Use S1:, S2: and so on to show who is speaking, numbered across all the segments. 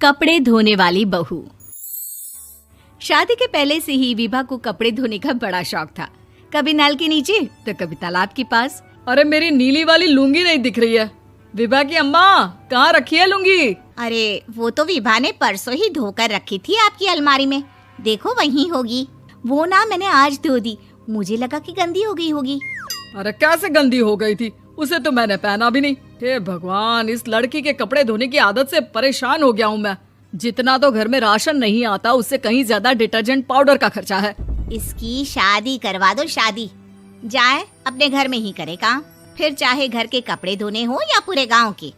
S1: कपड़े धोने वाली बहू। शादी के पहले से ही विभा को कपड़े धोने का बड़ा शौक था। कभी नल के नीचे तो कभी तालाब के पास।
S2: अरे मेरी नीली वाली लुंगी नहीं दिख रही है। विभा की अम्मा, कहाँ रखी है लुंगी?
S3: अरे वो तो विभा ने परसों ही धोकर रखी थी आपकी अलमारी में, देखो वहीं होगी। वो ना मैंने आज धो दी, मुझे लगा कि गंदी हो गई होगी।
S2: अरे कैसे गंदी हो गई थी? उसे तो मैंने पहना भी नहीं। हे भगवान, इस लड़की के कपड़े धोने की आदत से परेशान हो गया हूँ मैं। जितना तो घर में राशन नहीं आता, उससे कहीं ज्यादा डिटर्जेंट पाउडर का खर्चा है।
S3: इसकी शादी करवा दो, शादी जाए अपने घर में ही करे काम, फिर चाहे घर के कपड़े धोने हो या पूरे गांव के।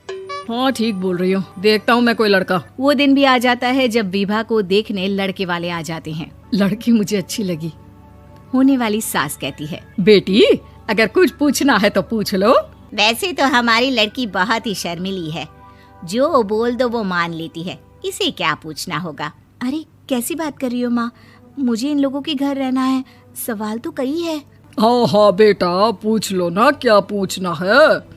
S2: हाँ ठीक बोल रही हूँ, देखता हूँ मैं कोई लड़का।
S1: वो दिन भी आ जाता है जब विभा को देखने लड़के वाले आ जाते हैं।
S2: लड़की मुझे अच्छी लगी।
S1: होने वाली सास कहती है,
S2: बेटी अगर कुछ पूछना है तो पूछ लो।
S3: वैसे तो हमारी लड़की बहुत ही शर्मीली है, जो बोल दो वो मान लेती है, इसे क्या पूछना होगा।
S1: अरे कैसी बात कर रही हो माँ, मुझे इन लोगों के घर रहना है, सवाल तो कई है।
S2: हाँ हाँ बेटा, पूछ लो ना, क्या पूछना है।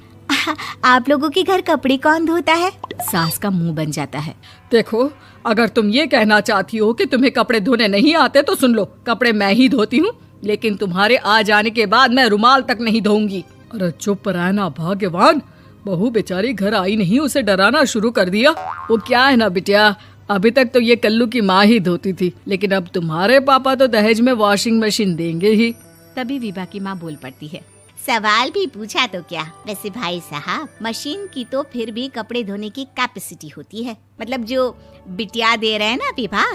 S1: आप लोगों के घर कपड़े कौन धोता है? सास का मुंह बन जाता है।
S2: देखो, अगर तुम ये कहना चाहती हो कि तुम्हें कपड़े धोने नहीं आते तो सुन लो, कपड़े मैं ही धोती हूँ, लेकिन तुम्हारे आ जाने के बाद मैं रुमाल तक नहीं धोऊंगी। अरे चुप रहना भाग्यवान, बहू बेचारी घर आई नहीं, उसे डराना शुरू कर दिया। वो क्या है ना बिटिया, अभी तक तो ये कल्लू की माँ ही धोती थी, लेकिन अब तुम्हारे पापा तो दहेज में वॉशिंग मशीन देंगे ही।
S1: तभी विभा की माँ बोल पड़ती है,
S3: सवाल भी पूछा तो क्या। वैसे भाई साहब, मशीन की तो फिर भी कपड़े धोने की कैपेसिटी होती है, मतलब जो बिटिया दे रहे हैं ना विभा,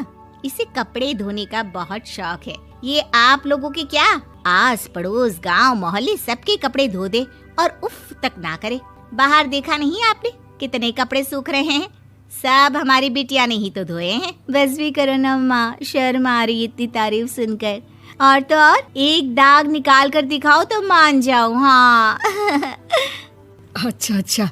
S3: इसे कपड़े धोने का बहुत शौक है। ये आप लोगों के क्या, आस पड़ोस गांव मोहल्ले सबके कपड़े धो दे और उफ तक ना करे। बाहर देखा नहीं आपने कितने कपड़े सूख रहे हैं, सब हमारी बिटिया ने ही तो धोए हैं।
S1: बस भी करो ना माँ, शर्म आ रही इतनी तारीफ सुनकर। और तो और एक दाग निकाल कर दिखाओ तो मान जाओ। हाँ
S2: अच्छा,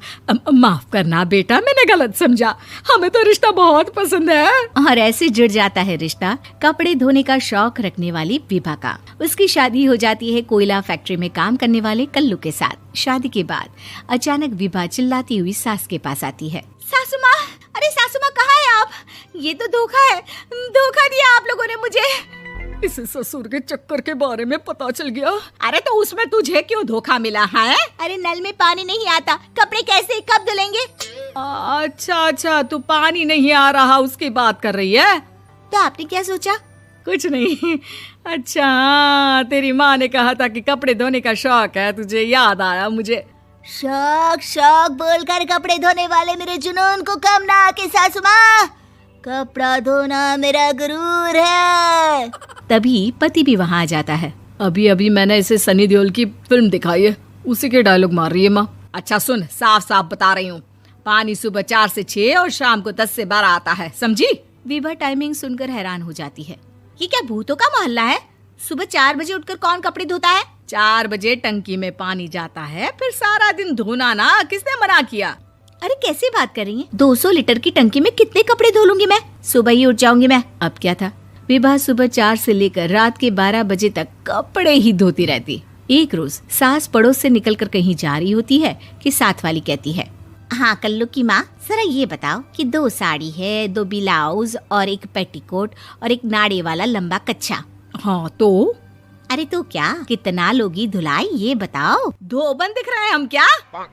S2: माफ करना बेटा, मैंने गलत समझा। हमें तो रिश्ता बहुत पसंद है।
S1: और ऐसे जुड़ जाता है रिश्ता कपड़े धोने का शौक रखने वाली विभा का। उसकी शादी हो जाती है कोयला फैक्ट्री में काम करने वाले कल्लू के साथ। शादी के बाद अचानक विभा चिल्लाती हुई सास के पास आती है।
S3: सासू माँ, अरे सासू माँ कहाँ है आप? ये तो धोखा है, धोखा दिया आप लोगों ने मुझे।
S2: इसे ससुर के चक्कर के बारे में पता चल गया।
S3: अरे तो उसमें तुझे क्यों धोखा मिला है? अरे नल में पानी नहीं आता, कपड़े कैसे कब धुलेंगे?
S2: अच्छा, तू पानी नहीं आ रहा उसकी बात कर रही है।
S3: तो आपने क्या सोचा?
S2: कुछ नहीं। अच्छा, तेरी माँ ने कहा था कि कपड़े धोने का शौक है तुझे, याद आया मुझे।
S3: शौक बोलकर कपड़े धोने वाले मेरे जुनून को कम ना आके सासू माँ, कपड़ा धोना मेरा गुरूर है।
S1: तभी पति भी वहाँ आ जाता है।
S2: अभी मैंने इसे सनी देओल की फिल्म दिखाई है, उसी के डायलॉग मार रही है माँ। अच्छा सुन, साफ बता रही हूँ, पानी सुबह 4 से 6 और शाम को 10 से 12 आता है, समझी?
S1: विभा टाइमिंग सुनकर हैरान हो जाती है।
S3: ये क्या भूतों का मोहल्ला है? सुबह 4 बजे उठकर कौन कपड़े धोता है?
S2: 4 बजे टंकी में पानी जाता है, फिर सारा दिन धोना ना, किसने मना किया?
S1: अरे कैसी बात कर रही हैं? 200 लीटर की टंकी में कितने कपड़े धो लूंगी मैं, सुबह ही उठ जाऊंगी मैं। अब क्या था, विभा सुबह 4 से लेकर रात के 12 बजे तक कपड़े ही धोती रहती। एक रोज सास पड़ोस से निकलकर कहीं जा रही होती है कि साथ वाली कहती है,
S3: हाँ कल्लू की माँ, जरा ये बताओ कि 2 साड़ी है, 2 ब्लाउज और एक पेटीकोट और एक नाड़े वाला लंबा कच्छा।
S2: हाँ तो?
S3: अरे तो क्या, कितना लोगी धुलाई ये बताओ।
S2: धोबन दिख रहे हैं हम क्या?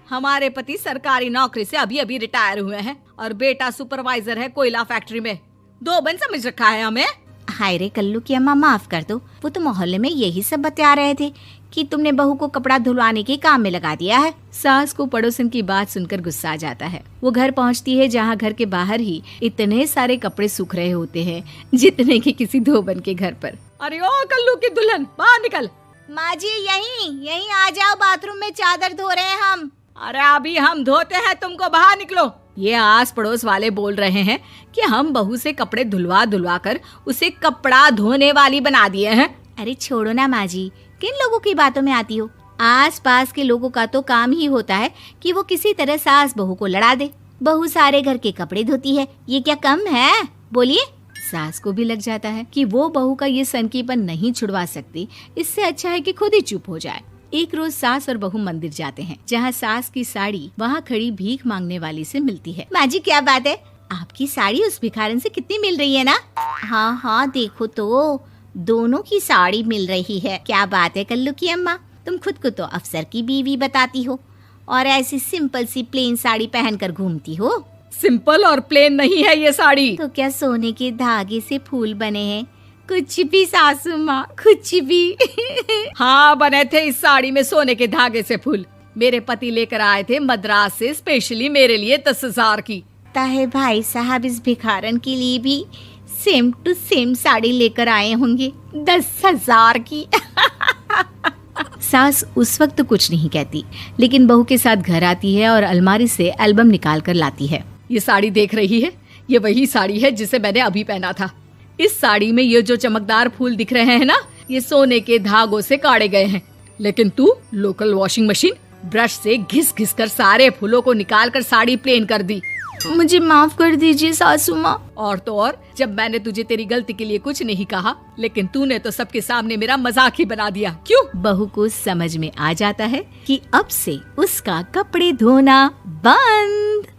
S2: हमारे पति सरकारी नौकरी से अभी रिटायर हुए हैं और बेटा सुपरवाइजर है कोयला फैक्ट्री में। धोबन समझ रखा है हमें।
S3: हाय रे कल्लू की अम्मा, माफ कर दो, वो तो मोहल्ले में यही सब बता रहे थे कि तुमने बहू को कपड़ा धुलवाने के काम में लगा दिया है।
S1: सास को पड़ोसन की बात सुनकर गुस्सा आ जाता है। वो घर पहुंचती है जहां घर के बाहर ही इतने सारे कपड़े सूख रहे होते हैं जितने कि किसी धोबन के घर पर।
S2: अरे ओ कल्लू की दुल्हन, बाहर निकल।
S3: माँ जी यहीं आ जाओ, बाथरूम में चादर धो रहे हैं हम।
S2: अरे अभी हम धोते हैं, तुमको बाहर निकलो। ये आस पड़ोस वाले बोल रहे हैं कि हम बहू से कपड़े धुलवा कर उसे कपड़ा धोने वाली बना दिए हैं।
S1: अरे छोड़ो ना माँ जी, किन लोगों की बातों में आती हो? आस पास के लोगों का तो काम ही होता है कि वो किसी तरह सास बहू को लड़ा दे। बहू सारे घर के कपड़े धोती है, ये क्या कम है? बोलिए। सास को भी लग जाता है कि वो बहू का ये सनकीपन नहीं छुड़वा सकती, इससे अच्छा है कि खुद ही चुप हो जाए। एक रोज सास और बहू मंदिर जाते हैं, जहाँ सास की साड़ी वहाँ खड़ी भीख मांगने वाली से मिलती है।
S3: माँ जी क्या बात है, आपकी साड़ी उस भिखारन से कितनी मिल रही है ना? हाँ हाँ देखो तो, दोनों की साड़ी मिल रही है। क्या बात है कल्लू की अम्मा, तुम खुद को तो अफसर की बीवी बताती हो और ऐसी सिंपल सी प्लेन साड़ी पहनकर घूमती हो।
S2: सिंपल और प्लेन नहीं है ये साड़ी।
S3: तो क्या सोने के धागे से फूल बने हैं? कुछ भी सासू माँ, कुछ भी।
S2: हाँ बने थे इस साड़ी में सोने के धागे से फूल। मेरे पति लेकर आए थे मद्रास से स्पेशली मेरे लिए 10,000 की।
S3: ताहे भाई साहब इस भिखारन के लिए भी सेम टू सेम साड़ी लेकर आए होंगे 10,000 की।
S1: सास उस वक्त तो कुछ नहीं कहती, लेकिन बहू के साथ घर आती है और अलमारी से एल्बम निकाल कर लाती है।
S2: ये साड़ी देख रही है, ये वही साड़ी है जिसे मैंने अभी पहना था। इस साड़ी में ये जो चमकदार फूल दिख रहे हैं ना, ये सोने के धागों से काढ़े गए हैं। लेकिन तू लोकल वॉशिंग मशीन ब्रश से घिस घिस कर सारे फूलों को निकाल कर साड़ी प्लेन कर दी।
S1: मुझे माफ कर दीजिए सासू माँ।
S2: और तो और, जब मैंने तुझे तेरी गलती के लिए कुछ नहीं कहा, लेकिन तूने तो सबके सामने मेरा मजाक ही बना दिया। क्यों?
S1: बहू को समझ में आ जाता है कि अब से उसका कपड़े धोना बंद।